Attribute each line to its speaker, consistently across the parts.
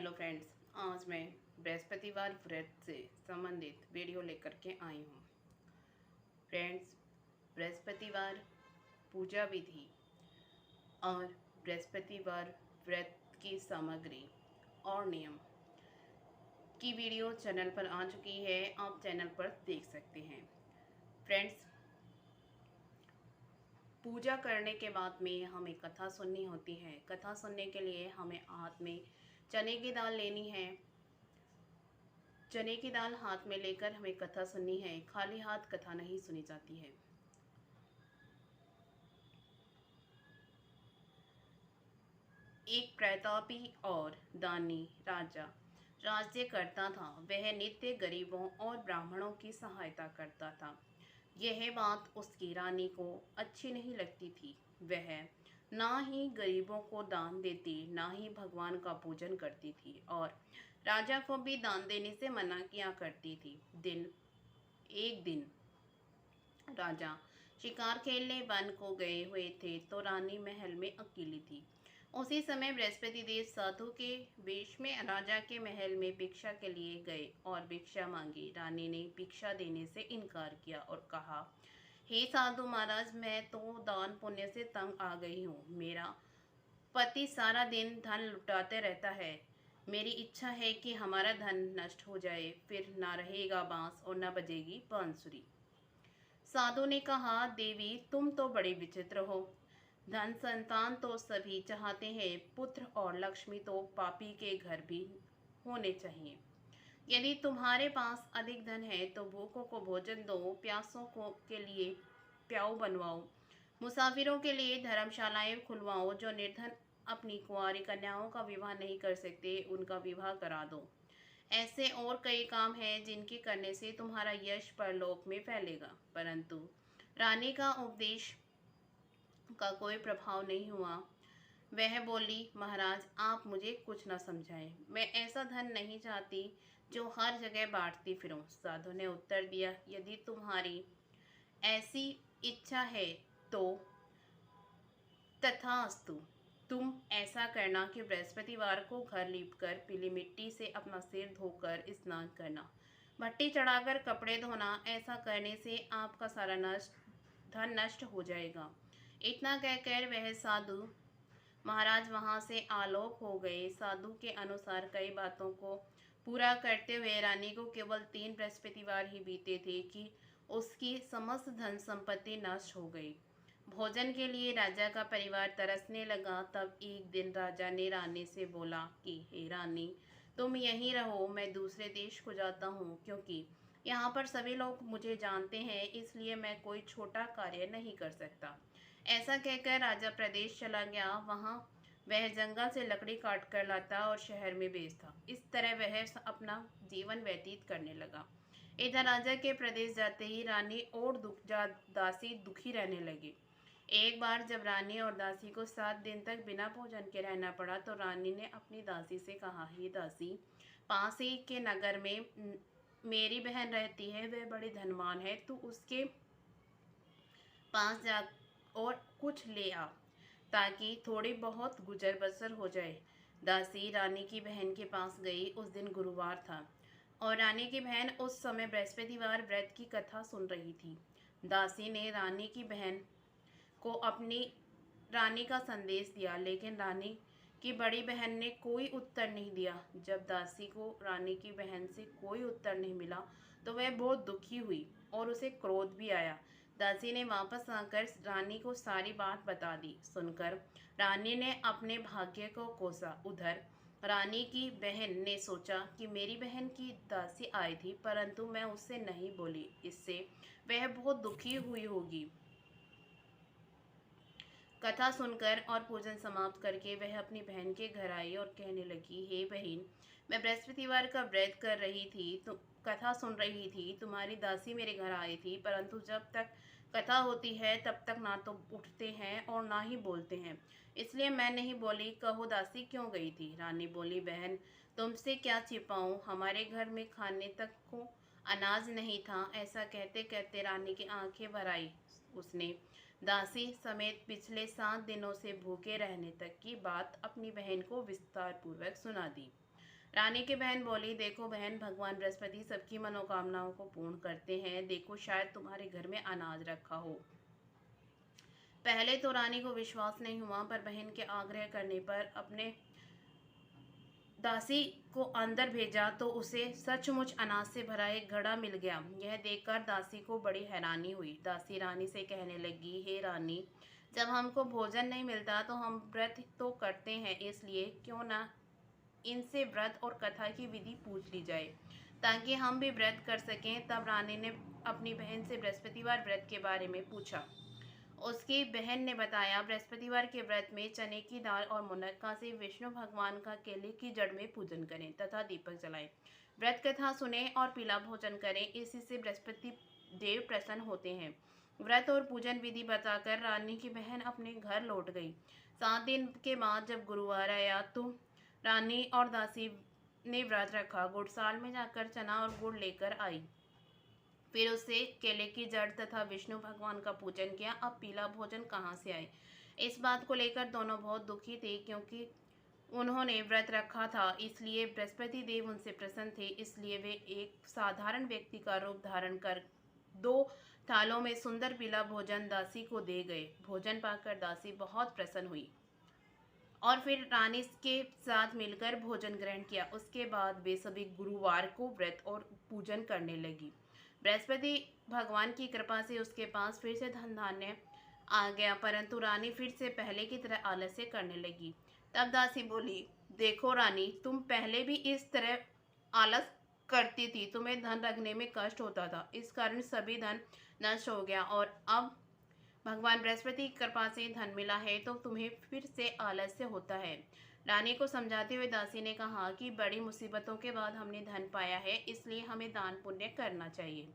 Speaker 1: Hello friends, आज मैं बृहस्पतिवार व्रत से संबंधित वीडियो लेकर के आई हूँ। फ्रेंड्स, बृहस्पतिवार पूजा विधि और बृहस्पतिवार व्रत की सामग्री और नियम की वीडियो चैनल पर आ चुकी है। आप चैनल पर देख सकते हैं। फ्रेंड्स, पूजा करने के बाद में हमें कथा सुननी होती है। कथा सुनने के लिए हमें हाथ में चने की दाल लेनी है। चने की दाल हाथ में लेकर हमें कथा सुननी है। खाली हाथ कथा नहीं सुनी जाती है। एक प्रतापी और दानी राजा राज्य करता था। वह नित्य गरीबों और ब्राह्मणों की सहायता करता था। यह बात उसकी रानी को अच्छी नहीं लगती थी। वह ना ही गरीबों को दान देती, ना ही भगवान का पूजन करती थी और राजा को भी दान देने से मना किया करती थी। एक दिन राजा शिकार खेलने वन को गए हुए थे तो रानी महल में अकेली थी। उसी समय बृहस्पति देव साधु के वेश में राजा के महल में भिक्षा के लिए गए और भिक्षा मांगी। रानी ने भिक्षा देने से इनकार किया और कहा, हे साधु महाराज, मैं तो दान पुण्य से तंग आ गई हूँ। मेरा पति सारा दिन धन लुटाते रहता है। मेरी इच्छा है कि हमारा धन नष्ट हो जाए, फिर ना रहेगा बांस और न बजेगी बांसुरी। साधु ने कहा, देवी, तुम तो बड़ी विचित्र हो। धन संतान तो सभी चाहते हैं, पुत्र और लक्ष्मी तो पापी के घर भी होने चाहिए। यदि तुम्हारे पास अधिक धन है तो भूखों को भोजन दो, प्यासों को के लिए प्याऊ बनवाओ, मुसाफिरों के लिए धर्मशालाएं खुलवाओ। जो निर्धन अपनी कुंवारी कन्याओं का विवाह नहीं कर सकते, उनका विवाह करा दो। ऐसे और कई काम हैं जिनके करने से तुम्हारा यश परलोक में फैलेगा। परंतु रानी का उपदेश का कोई प्रभाव नहीं हुआ। वह बोली, महाराज, आप मुझे कुछ न समझाएं। मैं ऐसा धन नहीं चाहती जो हर जगह बांटती फिरूं। साधु ने उत्तर दिया, यदि तुम्हारी ऐसी इच्छा है तो तथास्तु। तुम ऐसा करना कि बृहस्पतिवार को घर लीपकर पीली मिट्टी से अपना सिर धोकर स्नान करना, भट्टी चढ़ाकर कपड़े धोना। ऐसा करने से आपका सारा धन नष्ट हो जाएगा। इतना कहकर वह साधु महाराज वहां से आलोक हो गए। साधु के अनुसार कई बातों को पूरा करते हुए रानी को केवल 3 बृहस्पतिवार ही बीते थे कि उसकी समस्त धन संपत्ति नष्ट हो गई। भोजन के लिए राजा का परिवार तरसने लगा। तब एक दिन राजा ने रानी से बोला कि हे रानी, तुम यहीं रहो, मैं दूसरे देश को जाता हूँ, क्योंकि यहाँ पर सभी लोग मुझे जानते हैं, इसलिए मैं कोई छोटा कार्य नहीं कर सकता। ऐसा कहकर राजा प्रदेश चला गया। वहाँ वह जंगल से लकड़ी काट कर लाता और शहर में बेचता। इस तरह वह अपना जीवन व्यतीत करने लगा। इधर राजा के प्रदेश जाते ही रानी और दासी दुखी रहने लगी। एक बार जब रानी और दासी को 7 दिन तक बिना भोजन के रहना पड़ा तो रानी ने अपनी दासी से कहा, हे दासी, पास ही के नगर में मेरी बहन रहती है, वह बड़ी धनवान है, तू उसके पास जा और कुछ ले आ ताकि थोड़ी बहुत गुजर बसर हो जाए। दासी रानी की बहन के पास गई। उस दिन गुरुवार था और रानी की बहन उस समय बृहस्पतिवार व्रत की कथा सुन रही थी। दासी ने रानी की बहन को अपनी रानी का संदेश दिया, लेकिन रानी की बड़ी बहन ने कोई उत्तर नहीं दिया। जब दासी को रानी की बहन से कोई उत्तर नहीं मिला तो वह बहुत दुखी हुई और उसे क्रोध भी आया। दासी ने वापस आकर रानी को सारी बात बता दी। सुनकर रानी ने अपने भाग्य को कोसा। उधर रानी की बहन ने सोचा कि मेरी बहन की दासी आई थी, परंतु मैं उससे नहीं बोली, इससे वह बहुत दुखी हुई होगी। कथा सुनकर और पूजन समाप्त करके वह अपनी बहन के घर आई और कहने लगी, हे बहन, मैं बृहस्पतिवार का व्रत कर रही थी, तो कथा सुन रही थी। तुम्हारी दासी मेरे घर आई थी, परंतु जब तक कथा होती है तब तक ना तो उठते हैं और ना ही बोलते हैं, इसलिए मैं नहीं बोली। कहो दासी क्यों गई थी? रानी बोली, बहन, तुमसे क्या छिपाऊं, हमारे घर में खाने तक को अनाज नहीं था। ऐसा कहते कहते रानी की आंखें भर आई। उसने दासी समेत पिछले 7 दिनों से भूखे रहने तक की बात अपनी बहन को विस्तार पूर्वक सुना दी। रानी की बहन बोली, देखो बहन, भगवान बृहस्पति सबकी मनोकामनाओं को पूर्ण करते हैं। देखो, शायद तुम्हारे घर में अनाज रखा हो। पहले तो रानी को विश्वास नहीं हुआ, पर बहन के आग्रह करने पर अपने दासी को अंदर भेजा तो उसे सचमुच अनाज से भरा एक घड़ा मिल गया। यह देखकर दासी को बड़ी हैरानी हुई। दासी रानी से कहने लगी, हे रानी, जब हमको भोजन नहीं मिलता तो हम व्रत तो करते हैं, इसलिए क्यों ना इनसे व्रत और कथा की विधि पूछ ली जाए, ताकि हम भी व्रत कर सकें। तब रानी ने अपनी बहन से बृहस्पतिवार व्रत के बारे में पूछा। उसकी बहन ने बताया, बृहस्पतिवार के व्रत में चने की दाल और मुनक्का से विष्णु भगवान का केले की जड़ में पूजन करें तथा दीपक जलाएं। व्रत कथा सुने और पीला भोजन करें, इसी से बृहस्पति देव प्रसन्न होते हैं। व्रत और पूजन विधि बताकर रानी की बहन अपने घर लौट गई। 7 दिन के बाद जब गुरुवार आया तो रानी और दासी ने व्रत रखा। गुड़साल में जाकर चना और गुड़ लेकर आई। फिर उसे केले की जड़ तथा विष्णु भगवान का पूजन किया। अब पीला भोजन कहाँ से आए? इस बात को लेकर दोनों बहुत दुखी थे, क्योंकि उन्होंने व्रत रखा था, इसलिए बृहस्पति देव उनसे प्रसन्न थे। इसलिए वे एक साधारण व्यक्ति का रूप धारण कर 2 थालों में सुंदर पीला भोजन दासी को दे गए। भोजन पाकर दासी बहुत प्रसन्न हुई और फिर रानी के साथ मिलकर भोजन ग्रहण किया। उसके बाद वे सभी गुरुवार को व्रत और पूजन करने लगी। बृहस्पति भगवान की कृपा से उसके पास फिर से धन धान्य आ गया, परंतु रानी फिर से पहले की तरह आलस्य करने लगी। तब दासी बोली, देखो रानी, तुम पहले भी इस तरह आलस करती थी, तुम्हें धन रखने में कष्ट होता था, इस कारण सभी धन नष्ट हो गया, और अब भगवान बृहस्पति की कृपा से धन मिला है तो तुम्हें फिर से आलस्य होता है। रानी को समझाते हुए दासी ने कहा कि बड़ी मुसीबतों के बाद हमने धन पाया है, इसलिए हमें दान पुण्य करना चाहिए,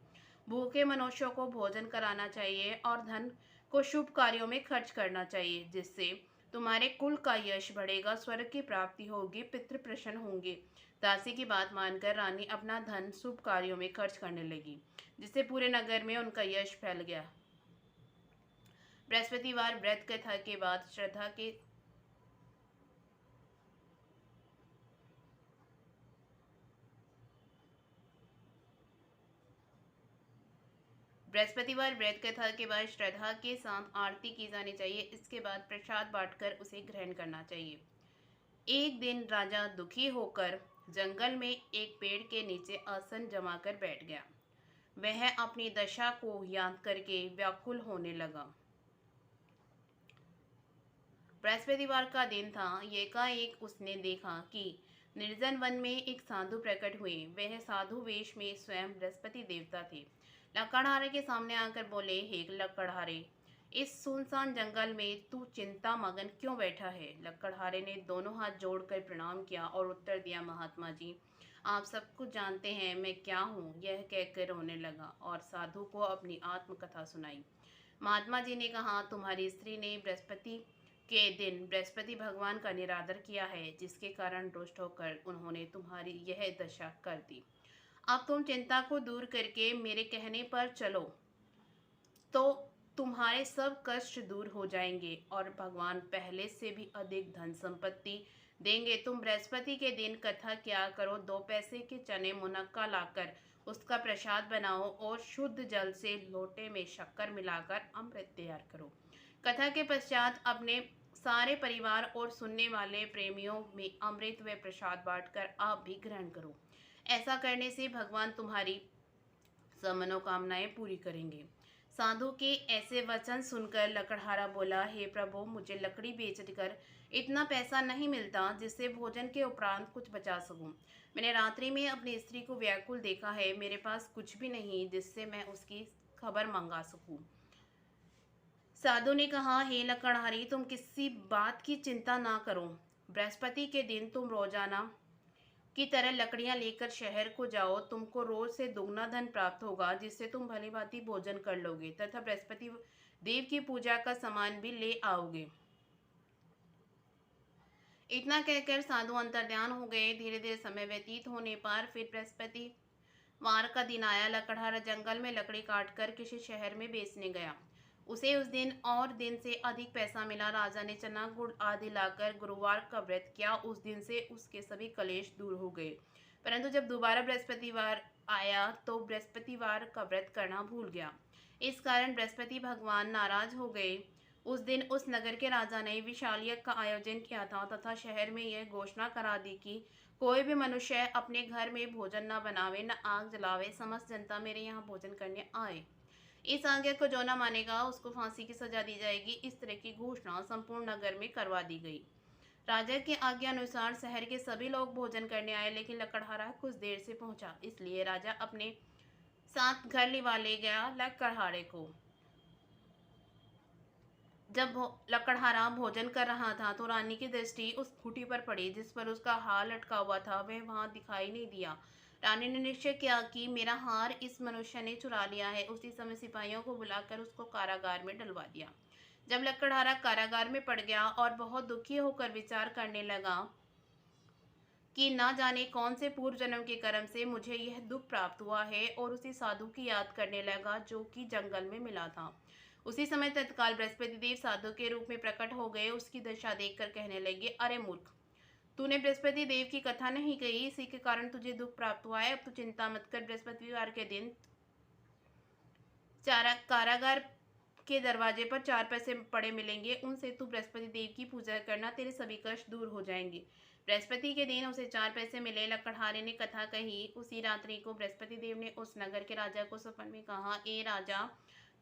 Speaker 1: भूखे मनुष्यों को भोजन कराना चाहिए और धन को शुभ कार्यों में खर्च करना चाहिए, जिससे तुम्हारे कुल का यश बढ़ेगा, स्वर्ग की प्राप्ति होगी, पितृ प्रसन्न होंगे। दासी की बात मानकर रानी अपना धन शुभ कार्यों में खर्च करने लगी, जिससे पूरे नगर में उनका यश फैल गया। बृहस्पतिवार व्रत कथा के बाद श्रद्धा के साथ आरती की जानी चाहिए। इसके बाद प्रसाद बांटकर उसे ग्रहण करना चाहिए। एक दिन राजा दुखी होकर जंगल में एक पेड़ के नीचे आसन जमाकर बैठ गया। वह अपनी दशा को याद करके व्याकुल होने लगा। बृहस्पतिवार का दिन था। एकाएक उसने देखा कि निर्जन वन में एक साधु प्रकट हुए। वह साधु वेश में स्वयं बृहस्पति देवता थे। लकड़हारे के सामने आकर बोले, हे लकड़हारे, इस सुनसान जंगल में तू चिंता मगन क्यों बैठा है? लकड़हारे ने दोनों हाथ जोड़कर प्रणाम किया और उत्तर दिया, महात्मा जी, आप सब कुछ जानते हैं, मैं क्या हूँ? यह कहकर रोने लगा और साधु को अपनी आत्मकथा सुनाई। महात्मा जी ने कहा, तुम्हारी स्त्री ने बृहस्पति के दिन बृहस्पति भगवान का निरादर किया है, जिसके कारण रुष्ट होकर उन्होंने तुम्हारी यह दशा कर दी। अब तुम चिंता को दूर करके मेरे कहने पर चलो तो तुम्हारे सब कष्ट दूर हो जाएंगे और भगवान पहले से भी अधिक धन संपत्ति देंगे। तुम बृहस्पति के दिन कथा क्या करो, 2 पैसे के चने मुनक्का लाकर उसका प्रसाद बनाओ और शुद्ध जल से लोटे में शक्कर मिलाकर अमृत तैयार करो। कथा के पश्चात अपने सारे परिवार और सुनने वाले प्रेमियों में अमृत व प्रसाद बांटकर आप भी ग्रहण करो। ऐसा करने से भगवान तुम्हारी सब मनोकामनाएं पूरी करेंगे। साधु के ऐसे वचन सुनकर लकड़हारा बोला, हे प्रभु, मुझे लकड़ी बेचकर इतना पैसा नहीं मिलता जिससे भोजन के उपरांत कुछ बचा सकूं। मैंने रात्रि में अपनी स्त्री को व्याकुल देखा है, मेरे पास कुछ भी नहीं जिससे मैं उसकी खबर मंगा सकूं। साधु ने कहा, हे लकड़हारी, तुम किसी बात की चिंता ना करो। बृहस्पति के दिन तुम रोजाना की तरह लकड़ियां लेकर शहर को जाओ। तुमको रोज से दुगना धन प्राप्त होगा, जिससे तुम भली भांति भोजन कर लोगे तथा बृहस्पति देव की पूजा का सामान भी ले आओगे। इतना कहकर साधु अंतर्ध्यान हो गए। धीरे धीरे समय व्यतीत होने पर फिर बृहस्पति वार का दिन आया। लकड़हारा जंगल में लकड़ी काटकर किसी शहर में बेचने गया। उसे उस दिन और दिन से अधिक पैसा मिला। राजा ने चना गुड़ आदि लाकर गुरुवार का व्रत किया। उस दिन से उसके सभी कलेश दूर हो गए। परंतु जब दोबारा बृहस्पतिवार आया तो बृहस्पतिवार का व्रत करना भूल गया। इस कारण बृहस्पति भगवान नाराज हो गए। उस दिन उस नगर के राजा ने विशाल यज्ञ का आयोजन किया था तथा शहर में यह घोषणा करा दी कि कोई भी मनुष्य अपने घर में भोजन न बनावे, न आग जलावे, समस्त जनता मेरे यहाँ भोजन करने आए। इस आज्ञा को जो न मानेगा उसको फांसी की सजा दी जाएगी। इस तरह की घोषणा संपूर्ण नगर में करवा दी गई। राजा की आज्ञा अनुसार शहर के सभी लोग भोजन करने आए, लेकिन लकड़हारा कुछ देर से पहुंचा। इसलिए राजा अपने साथ घर लिवा ले गया। लकड़हारे को जब लकड़हारा भोजन कर रहा था तो रानी की दृष्टि उस खूंटी पर पड़ी जिस पर उसका हार लटका हुआ था। वह वहां दिखाई नहीं दिया। रानी ने निश्चय किया कि मेरा हार इस मनुष्य ने चुरा लिया है। उसी समय सिपाहियों को बुलाकर उसको कारागार में डलवा दिया। जब लकड़हारा कारागार में पड़ गया और बहुत दुखी होकर विचार करने लगा कि ना जाने कौन से पूर्व जन्म के कर्म से मुझे यह दुख प्राप्त हुआ है, और उसी साधु की याद करने लगा जो कि जंगल में मिला था। उसी समय तत्काल बृहस्पति देव साधु के रूप में प्रकट हो गए। उसकी दशा देखकर कहने लगे, अरे मूर्ख, तूने बृहस्पति देव की कथा नहीं कही, इसी के कारण तुझे दुख प्राप्त हुआ है। अब तू चिंता मत कर, बृहस्पतिवार के दिन कारागार के दरवाजे पर 4 पैसे पड़े मिलेंगे, उनसे तू बृहस्पति देव की पूजा करना, तेरे सभी कष्ट दूर हो जाएंगे। बृहस्पति के दिन उसे 4 पैसे मिले। लकड़हारे ने कथा कही। उसी रात्रि को बृहस्पति देव ने उस नगर के राजा को सपन में कहा, ए राजा,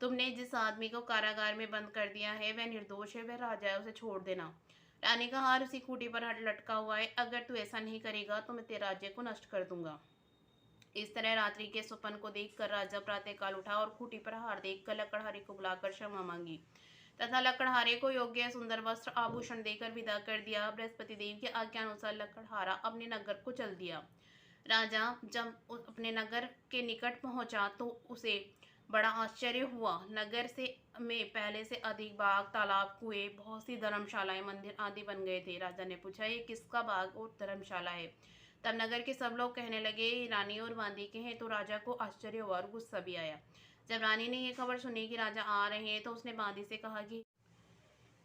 Speaker 1: तुमने जिस आदमी को कारागार में बंद कर दिया है वह निर्दोष है, वह राजा है, उसे छोड़ देना। रानी का हार उसी खूंटी पर लटका हुआ है। अगर तू ऐसा नहीं करेगा तो मैं तेरे राज्य को नष्ट कर दूंगा। इस तरह रात्रि के स्वप्न को देखकर राजा प्रातःकाल उठा और खूंटी पर हार देखकर लकड़हारे को बुलाकर क्षमा मांगी तथा लकड़हारे को योग्य सुंदर वस्त्र आभूषण देकर विदा कर दिया। बृहस्पति देव की आज्ञा अनुसार लकड़हारा अपने नगर को चल दिया। राजा जब अपने नगर के निकट पहुंचा तो उसे बड़ा आश्चर्य हुआ। नगर से में पहले से अधिक बाग, तालाब, कुएं, बहुत सी धर्मशालाएं, मंदिर आदि बन गए थे। राजा ने पूछा, ये किसका बाग और धर्मशाला है? तब नगर के सब लोग कहने लगे, रानी और बांदी के हैं। तो राजा को आश्चर्य हुआ और गुस्सा भी आया। जब रानी ने यह खबर सुनी कि राजा आ रहे हैं तो उसने बांदी से कहा कि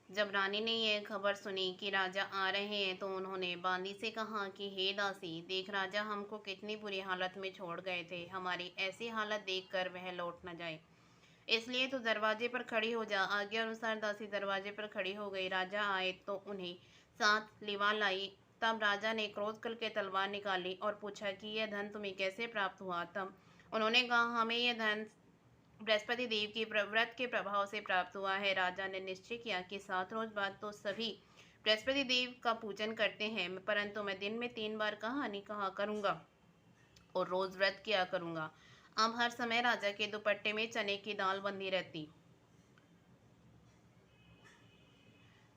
Speaker 1: जब रानी ने यह खबर सुनी कि राजा आ रहे हैं तो उन्होंने बांदी से कहा कि हे दासी, देख राजा हमको कितनी बुरी हालत में छोड़ गए थे। हमारी ऐसी हालत देखकर वह लौट न जाए, इसलिए तो दरवाजे पर खड़ी हो जा। आज्ञा अनुसार दासी दरवाजे पर खड़ी हो गई। राजा आए तो उन्हें साथ लिवा लाई। तब राजा ने क्रोध करके तलवार निकाली और पूछा कि यह धन तुम्हें कैसे प्राप्त हुआ? तब उन्होंने कहा, हमें यह धन बृहस्पति देव की व्रत के प्रभाव से प्राप्त हुआ है। राजा ने निश्चय किया कि 7 रोज बाद तो सभी बृहस्पति देव का पूजन करते हैं, परंतु मैं दिन में 3 बार कहानी कहा करूंगा और रोज व्रत किया करूंगा। अब हर समय राजा के दुपट्टे में चने की दाल बंधी रहती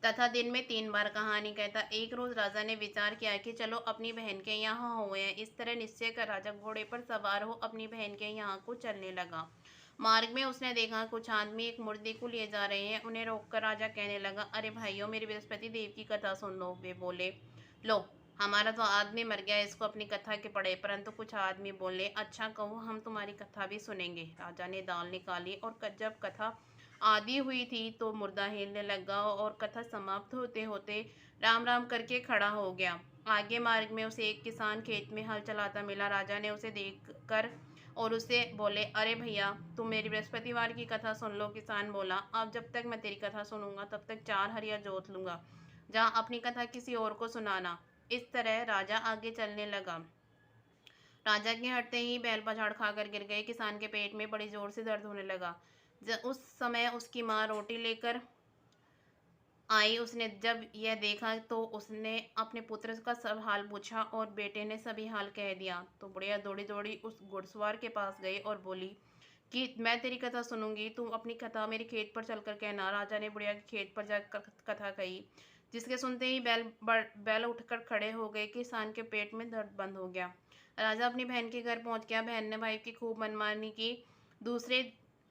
Speaker 1: तथा दिन में 3 बार कहानी कहता। एक रोज राजा ने विचार किया कि चलो अपनी बहन के यहाँ हुए हैं। इस तरह निश्चय कर राजा घोड़े पर सवार हो अपनी बहन के यहाँ को चलने लगा। मार्ग में उसने देखा कुछ आदमी एक मुर्दे को लिए जा रहे हैं। उन्हें रोककर राजा कहने लगा, अरे भाइयों, मेरी बृहस्पति देव की कथा सुन लो। वे बोले, लो, हमारा तो आदमी मर गया, इसको अपनी कथा के पड़े। परंतु कुछ आदमी बोले, अच्छा कहो, हम तुम्हारी कथा भी सुनेंगे। राजा ने दाल निकाली और जब कथा आदि हुई थी तो मुर्दा हिलने लगा और कथा समाप्त होते होते राम राम करके खड़ा हो गया। आगे मार्ग में उसे एक किसान खेत में हल चलाता मिला। राजा ने उसे देखकर और उससे बोले, अरे भैया, तुम मेरी बृहस्पतिवार की कथा सुन लो। किसान बोला, अब जब तक मैं तेरी कथा सुनूंगा तब तक 4 हरिया जोत लूंगा। जा अपनी कथा किसी और को सुनाना। इस तरह राजा आगे चलने लगा। राजा के हटते ही बैल पछाड़ खाकर गिर गए। किसान के पेट में बड़ी जोर से दर्द होने लगा। उस समय उसकी माँ रोटी लेकर आई। उसने जब यह देखा तो उसने अपने पुत्र का सब हाल पूछा और बेटे ने सभी हाल कह दिया। तो बुढ़िया दौड़ी दौड़ी उस घुड़सवार के पास गई और बोली कि मैं तेरी कथा सुनूंगी, तुम अपनी कथा मेरे खेत पर चलकर कहना। राजा ने बुढ़िया के खेत पर जाकर कथा कही, जिसके सुनते ही बैल उठकर खड़े हो गए। किसान के पेट में दर्द बंद हो गया। राजा अपनी बहन के घर पहुंच गया। बहन ने भाई की खूब मनमानी की। दूसरे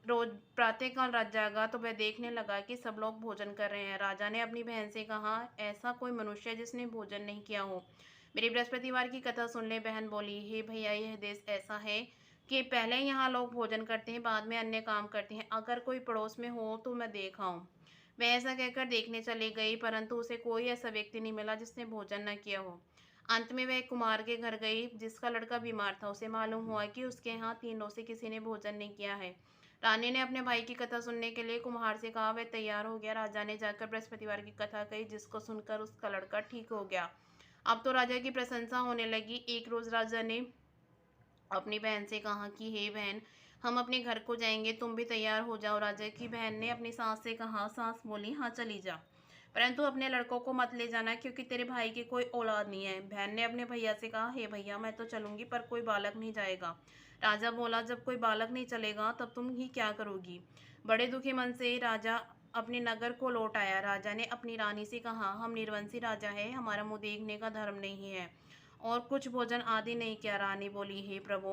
Speaker 1: रोज प्रातःकाल रात जागा तो वह देखने लगा कि सब लोग भोजन कर रहे हैं। राजा ने अपनी बहन से कहा, ऐसा कोई मनुष्य है जिसने भोजन नहीं किया हो, मेरी बृहस्पतिवार की कथा सुन ले। बहन बोली, हे भैया, यह देश ऐसा है कि पहले यहाँ लोग भोजन करते हैं, बाद में अन्य काम करते हैं। अगर कोई पड़ोस में हो तो मैं देख आऊँ। वह ऐसा कहकर देखने चली गई, परंतु उसे कोई ऐसा व्यक्ति नहीं मिला जिसने भोजन न किया हो। अंत में वह कुम्हार के घर गई, जिसका लड़का बीमार था। उसे मालूम हुआ कि उसके यहाँ तीनों से किसी ने भोजन नहीं किया है। रानी ने अपने भाई की कथा सुनने के लिए कुम्हार से कहा। वह तैयार हो गया। राजा ने जाकर बृहस्पतिवार की कथा कही, जिसको सुनकर उसका लड़का ठीक हो गया। अब तो राजा की प्रशंसा होने लगी। एक रोज राजा ने अपनी बहन से कहा कि हे बहन, हम अपने घर को जाएंगे, तुम भी तैयार हो जाओ। राजा की बहन ने अपनी सास से कहा। सास बोली, हाँ चली जा, परंतु अपने लड़कों को मत ले जाना, क्योंकि तेरे भाई की कोई औलाद नहीं है। बहन ने अपने भैया से कहा, हे भैया, मैं तो चलूंगी, पर कोई बालक नहीं जाएगा। राजा बोला, जब कोई बालक नहीं चलेगा तब तुम ही क्या करोगी। बड़े दुखी मन से राजा अपने नगर को लौट आया। राजा ने अपनी रानी से कहा, हम निर्वंशी राजा है, हमारा मुंह देखने का धर्म नहीं है, और कुछ भोजन आदि नहीं किया। रानी बोली, हे प्रभु,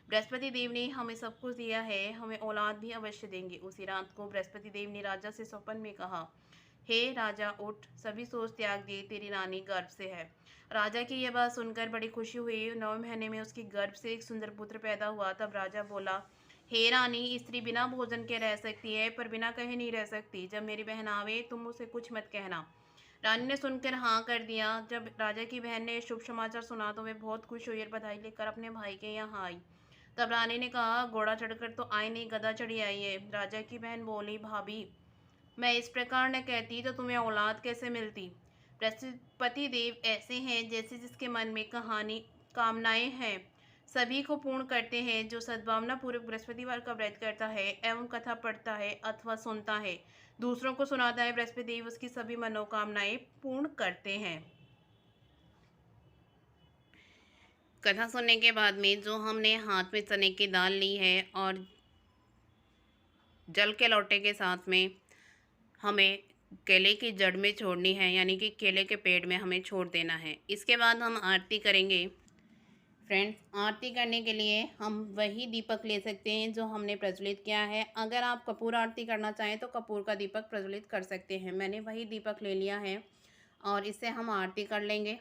Speaker 1: बृहस्पति देव ने हमें सब कुछ दिया है, हमें औलाद भी अवश्य देंगे। उसी रात को बृहस्पति देव ने राजा से स्वप्न में कहा, हे राजा, उठ, सभी सोच त्याग दे, तेरी रानी गर्भ से है। राजा की यह बात सुनकर बड़ी खुशी हुई। 9वें महीने में उसकी गर्भ से एक सुंदर पुत्र पैदा हुआ। तब राजा बोला, हे रानी, स्त्री बिना भोजन के रह सकती है, पर बिना कहे नहीं रह सकती। जब मेरी बहन आवे तुम उसे कुछ मत कहना। रानी ने सुनकर हाँ कर दिया। जब राजा की बहन ने शुभ समाचार सुना तो वह बहुत खुश हुई और बधाई लेकर अपने भाई के यहाँ आई। तब रानी ने कहा, घोड़ा चढ़कर तो आई नहीं, गधा चढ़ी आई है। राजा की बहन बोली, भाभी, मैं इस प्रकार न कहती तो तुम्हें औलाद कैसे मिलती। बृहस्पति देव ऐसे हैं जैसे जिसके मन में कहानी कामनाएं हैं, सभी को पूर्ण करते हैं। जो सद्भावना पूर्वक बृहस्पतिवार का व्रत करता है एवं कथा पढ़ता है अथवा सुनता है, दूसरों को सुनाता है, बृहस्पति देव उसकी सभी मनोकामनाएं पूर्ण करते हैं। कथा सुनने के बाद में जो हमने हाथ में चने की दाल ली है और जल के लोटे के साथ में हमें केले की जड़ में छोड़नी है, यानी कि केले के पेड़ में हमें छोड़ देना है। इसके बाद हम आरती करेंगे। फ्रेंड्स, आरती करने के लिए हम वही दीपक ले सकते हैं जो हमने प्रज्वलित किया है। अगर आप कपूर आरती करना चाहें तो कपूर का दीपक प्रज्वलित कर सकते हैं। मैंने वही दीपक ले लिया है और इससे हम आरती कर लेंगे।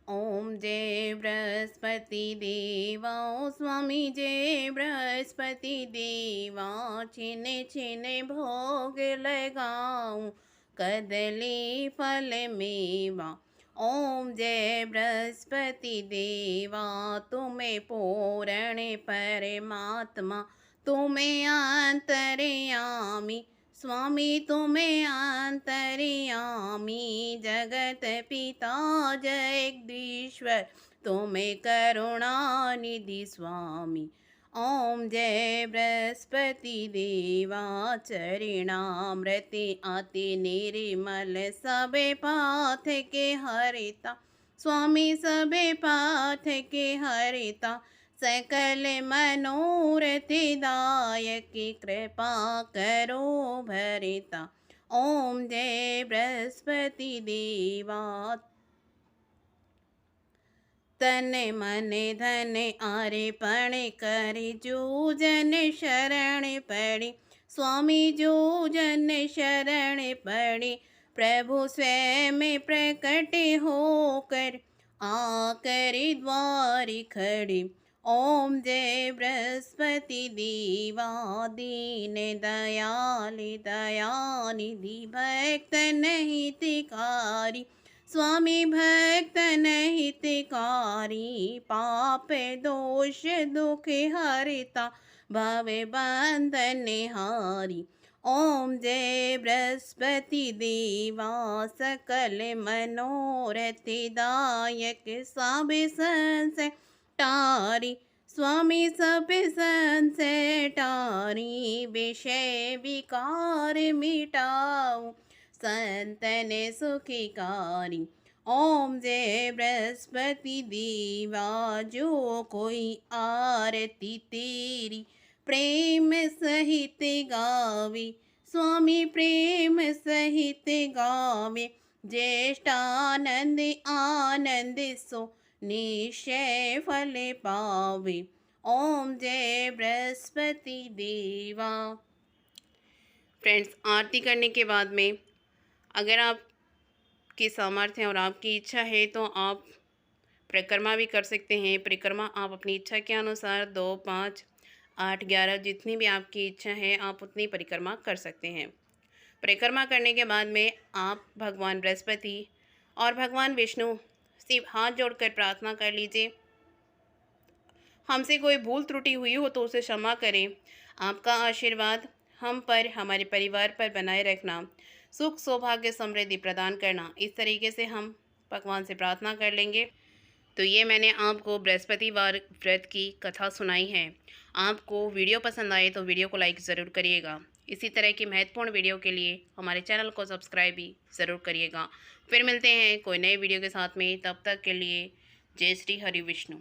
Speaker 1: ओम जय बृहस्पति देवा, स्वामी जय बृहस्पति देवा, छिने छिने भोग लगाऊं, कदली फल मेवा। ओम जय बृहस्पति देवा, तुम्हें पूर्ण परमात्मा, तुम्हें अंतर्यामी, स्वामी तुम्हें अंतर्यामी, जगत पिता जगदीश्वर, तुम्हें करुणानिधि स्वामी। ओम जय बृहस्पति देवा, चरणामृति अति निर्मल, सबे पाथ के हरिता, स्वामी सबे पाथ के हरिता, सकल मनोरथ दायकी, कृपा करो भरिता। ओम जय बृहस्पति देवा, तन मन धन अर्पण करि, जो जन शरण पड़े, स्वामी जो जन शरण पड़े, प्रभु स्वयं प्रकट होकर आकर द्वार खड़े। ओम जय बृहस्पति देवा, दीन दयाल दयानिधि, भक्त हितकारी, स्वामी भक्त हितकारी, पाप दोष दुख हरिता, भव बंधन हारी। ओम जय बृहस्पति देवा, सकल मनोरथ दायक, सब संशय टारी, स्वामी सब संशय टारी, विषय विकार मिटाओ, संतन सुखिकारी। ओम जय बृहस्पति देवा, जो कोई आरती तेरी प्रेम सहित गावे, स्वामी प्रेम सहित गावे, ज्येष्ठानंद आनंद सो निश्चय फल पावे। ओम जय बृहस्पति देवा। फ्रेंड्स, आरती करने के बाद में अगर आपकी सामर्थ्य और आपकी इच्छा है तो आप परिक्रमा भी कर सकते हैं। परिक्रमा आप अपनी इच्छा के अनुसार 2, 5, 8, 11 जितनी भी आपकी इच्छा है आप उतनी परिक्रमा कर सकते हैं। परिक्रमा करने के बाद में आप भगवान बृहस्पति और भगवान विष्णु से हाथ जोड़कर प्रार्थना कर लीजिए। हमसे कोई भूल त्रुटि हुई हो तो उसे क्षमा करें। आपका आशीर्वाद हम पर, हमारे परिवार पर बनाए रखना, सुख सौभाग्य समृद्धि प्रदान करना, इस तरीके से हम भगवान से प्रार्थना कर लेंगे। तो ये मैंने आपको बृहस्पतिवार व्रत की कथा सुनाई है। आपको वीडियो पसंद आए तो वीडियो को लाइक ज़रूर करिएगा। इसी तरह की महत्वपूर्ण वीडियो के लिए हमारे चैनल को सब्सक्राइब भी ज़रूर करिएगा। फिर मिलते हैं कोई नए वीडियो के साथ में, तब तक के लिए जय श्री हरि विष्णु।